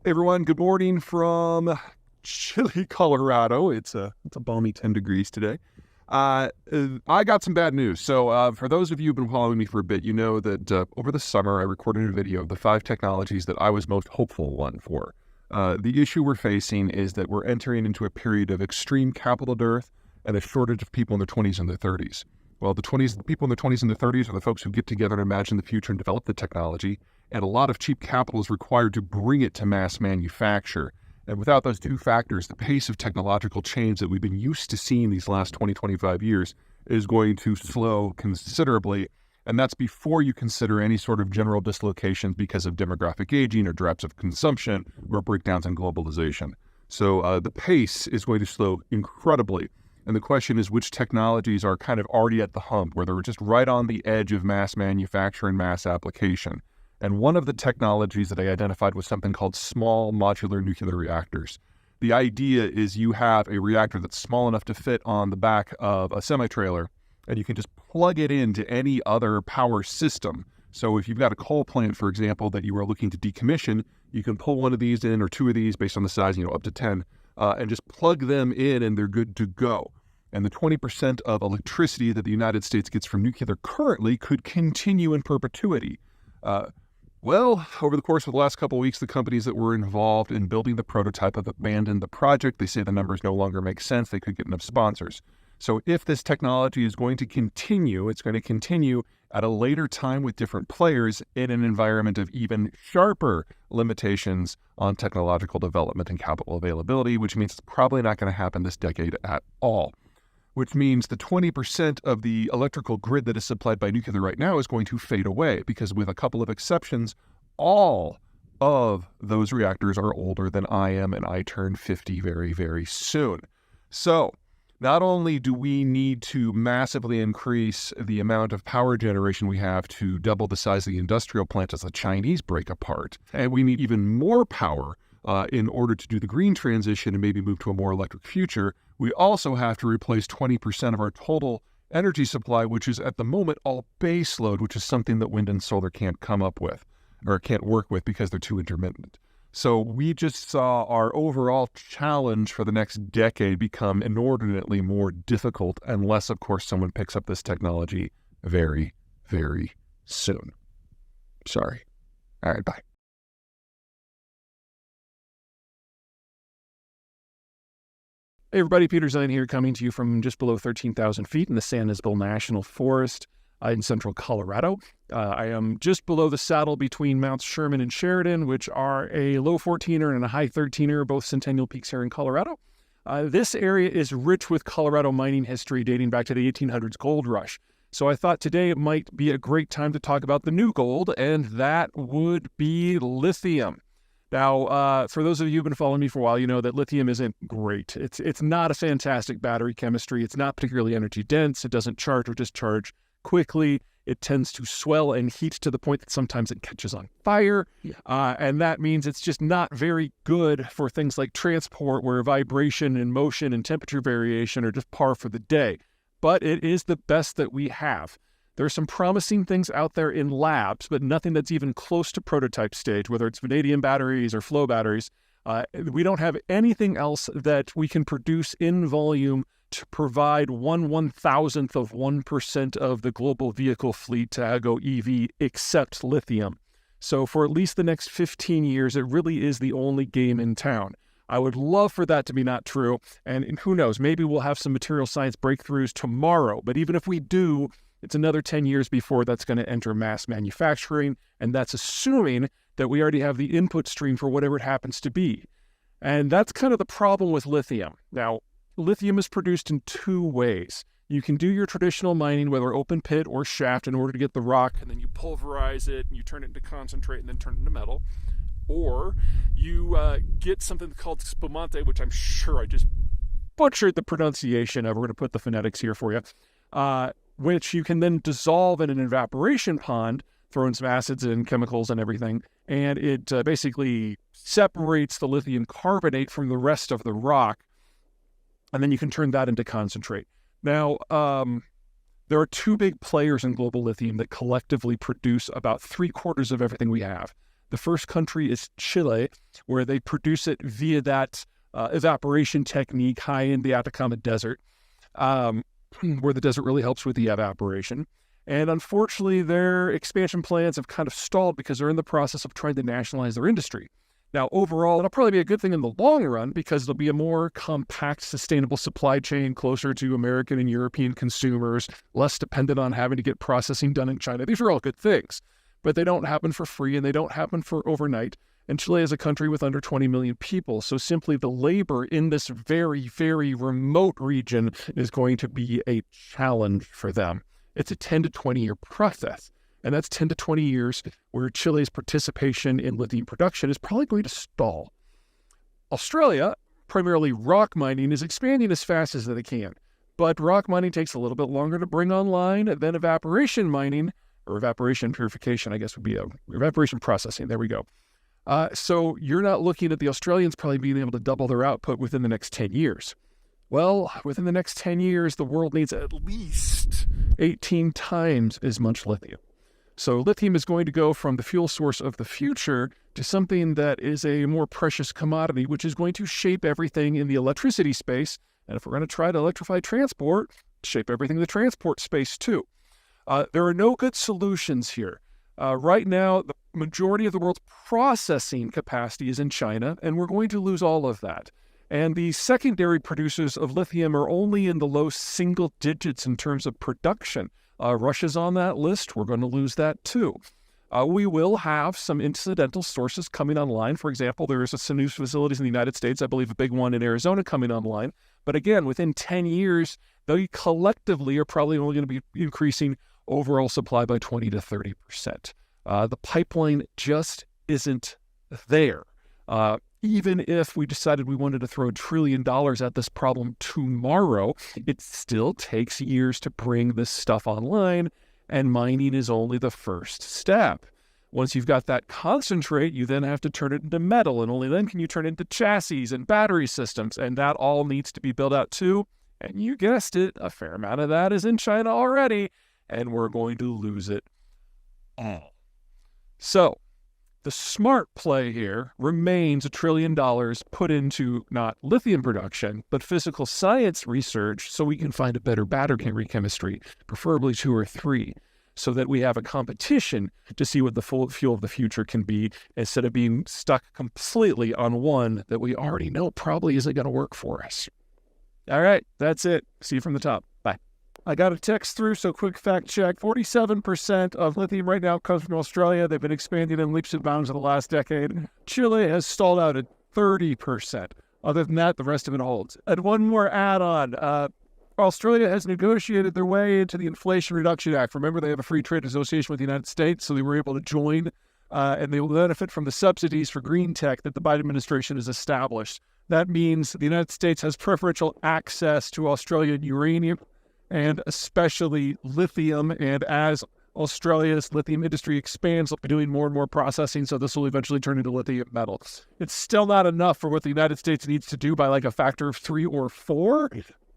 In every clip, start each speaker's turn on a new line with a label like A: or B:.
A: Hey everyone, good morning from chilly Colorado. It's a balmy 10 degrees today. I got some bad news. So for those of you who've been following me for a bit, you know that over the summer I recorded a video of the 5 technologies that I was most hopeful one for. The issue we're facing is that we're entering into a period of extreme capital dearth and a shortage of people in their 20s and their 30s. Well, the people in their 20s and their 30s are the folks who get together and imagine the future and develop the technology, and a lot of cheap capital is required to bring it to mass manufacture. And without those two factors, the pace of technological change that we've been used to seeing these last 20, 25 years is going to slow considerably. And that's before you consider any sort of general dislocations because of demographic aging or droughts of consumption or breakdowns in globalization. So the pace is going to slow incredibly. And the question is, which technologies are kind of already at the hump, where they're just right on the edge of mass manufacture and mass application. And one of the technologies that I identified was something called small modular nuclear reactors. The idea is you have a reactor that's small enough to fit on the back of a semi-trailer, and you can just plug it into any other power system. So if you've got a coal plant, for example, that you are looking to decommission, you can pull one of these in, or two of these based on the size, up to 10, and just plug them in and they're good to go. And the 20% of electricity that the United States gets from nuclear currently could continue in perpetuity. Well, over the course of the last couple of weeks, the companies that were involved in building the prototype have abandoned the project. They say the numbers no longer make sense. They could get enough sponsors. So if this technology is going to continue, it's going to continue at a later time with different players in an environment of even sharper limitations on technological development and capital availability, which means it's probably not going to happen this decade at all. Which means the 20% of the electrical grid that is supplied by nuclear right now is going to fade away, because with a couple of exceptions, all of those reactors are older than I am, and I turn 50 very, very soon. So not only do we need to massively increase the amount of power generation we have to double the size of the industrial plant as the Chinese break apart, and we need even more power in order to do the green transition and maybe move to a more electric future, we also have to replace 20% of our total energy supply, which is at the moment all base load, which is something that wind and solar can't come up with or can't work with because they're too intermittent. So we just saw our overall challenge for the next decade become inordinately more difficult unless, of course, someone picks up this technology very, very soon. Sorry. All right, bye.
B: Hey everybody, Peter Zeihan here, coming to you from just below 13,000 feet in the San Isabel National Forest in central Colorado. I am just below the saddle between Mounts Sherman and Sheridan, which are a low 14er and a high 13er, both Centennial Peaks here in Colorado. This area is rich with Colorado mining history dating back to the 1800s gold rush. So I thought today it might be a great time to talk about the new gold, and that would be lithium. Now, for those of you who've been following me for a while, you know that lithium isn't great. It's not a fantastic battery chemistry. It's not particularly energy dense. It doesn't charge or discharge quickly. It tends to swell and heat to the point that sometimes it catches on fire. And that means it's just not very good for things like transport, where vibration and motion and temperature variation are just par for the day. But it is the best that we have. There's some promising things out there in labs, but nothing that's even close to prototype stage, whether it's vanadium batteries or flow batteries. We don't have anything else that we can produce in volume to provide 1/1000th of 1% of the global vehicle fleet to go EV, except lithium. So for at least the next 15 years, it really is the only game in town. I would love for that to be not true, and who knows, maybe we'll have some material science breakthroughs tomorrow, but even if we do, it's another 10 years before that's going to enter mass manufacturing, and that's assuming that we already have the input stream for whatever it happens to be. And that's kind of the problem with lithium. Now, lithium is produced in two ways. You can do your traditional mining, whether open pit or shaft, in order to get the rock, and then you pulverize it, and you turn it into concentrate, and then turn it into metal. Or you get something called spumante, which I'm sure I just butchered the pronunciation of. We're going to put the phonetics here for you. Which you can then dissolve in an evaporation pond, throw in some acids and chemicals and everything, and it basically separates the lithium carbonate from the rest of the rock, and then you can turn that into concentrate. Now, there are two big players in global lithium that collectively produce about 3/4 of everything we have. The first country is Chile, where they produce it via that evaporation technique high in the Atacama Desert, where the desert really helps with the evaporation. And unfortunately, their expansion plans have kind of stalled because they're in the process of trying to nationalize their industry. Now, overall, it'll probably be a good thing in the long run because it'll be a more compact, sustainable supply chain closer to American and European consumers, less dependent on having to get processing done in China. These are all good things, but they don't happen for free and they don't happen for overnight. And Chile is a country with under 20 million people. So simply the labor in this very, very remote region is going to be a challenge for them. It's a 10 to 20 year process. And that's 10 to 20 years where Chile's participation in lithium production is probably going to stall. Australia, primarily rock mining, is expanding as fast as they can. But rock mining takes a little bit longer to bring online than evaporation mining, or evaporation purification, I guess would be evaporation processing. There we go. So you're not looking at the Australians probably being able to double their output within the next 10 years. Well, within the next 10 years, the world needs at least 18 times as much lithium. So lithium is going to go from the fuel source of the future to something that is a more precious commodity, which is going to shape everything in the electricity space. And if we're going to try to electrify transport, shape everything in the transport space too. There are no good solutions here. Right now, the majority of the world's processing capacity is in China, and we're going to lose all of that. And the secondary producers of lithium are only in the low single digits in terms of production. Russia's on that list. We're going to lose that too. We will have some incidental sources coming online. For example, there is some new facilities in the United States, I believe a big one in Arizona coming online. But again, within 10 years, they collectively are probably only going to be increasing overall supply by 20 to 30%. The pipeline just isn't there. Even if we decided we wanted to throw $1 trillion at this problem tomorrow, it still takes years to bring this stuff online, and mining is only the first step. Once you've got that concentrate, you then have to turn it into metal, and only then can you turn it into chassis and battery systems, and that all needs to be built out too. And you guessed it, a fair amount of that is in China already, and we're going to lose it all. So, the smart play here remains $1 trillion put into not lithium production, but physical science research so we can find a better battery chemistry, preferably 2 or 3, so that we have a competition to see what the fuel of the future can be instead of being stuck completely on one that we already know probably isn't going to work for us. All right, that's it. See you from the top. Bye. I got a text through, so quick fact check. 47% of lithium right now comes from Australia. They've been expanding in leaps and bounds in the last decade. Chile has stalled out at 30%. Other than that, the rest of it holds. And one more add-on. Australia has negotiated their way into the Inflation Reduction Act. Remember, they have a free trade association with the United States, so they were able to join, and they will benefit from the subsidies for green tech that the Biden administration has established. That means the United States has preferential access to Australian uranium, and especially lithium. And as Australia's lithium industry expands, they'll be doing more and more processing, so this will eventually turn into lithium metal. It's still not enough for what the United States needs to do by like a factor of 3 or 4,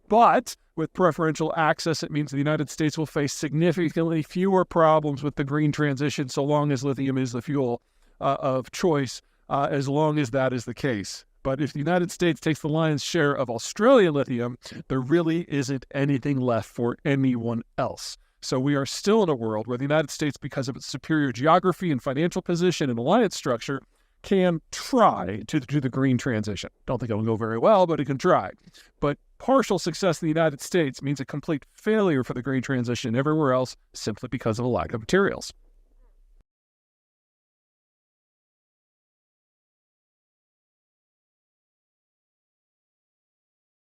B: but with preferential access, it means the United States will face significantly fewer problems with the green transition so long as lithium is the fuel of choice, as long as that is the case. But if the United States takes the lion's share of Australian lithium, there really isn't anything left for anyone else. So we are still in a world where the United States, because of its superior geography and financial position and alliance structure, can try to do the green transition. Don't think it'll go very well, but it can try. But partial success in the United States means a complete failure for the green transition everywhere else simply because of a lack of materials.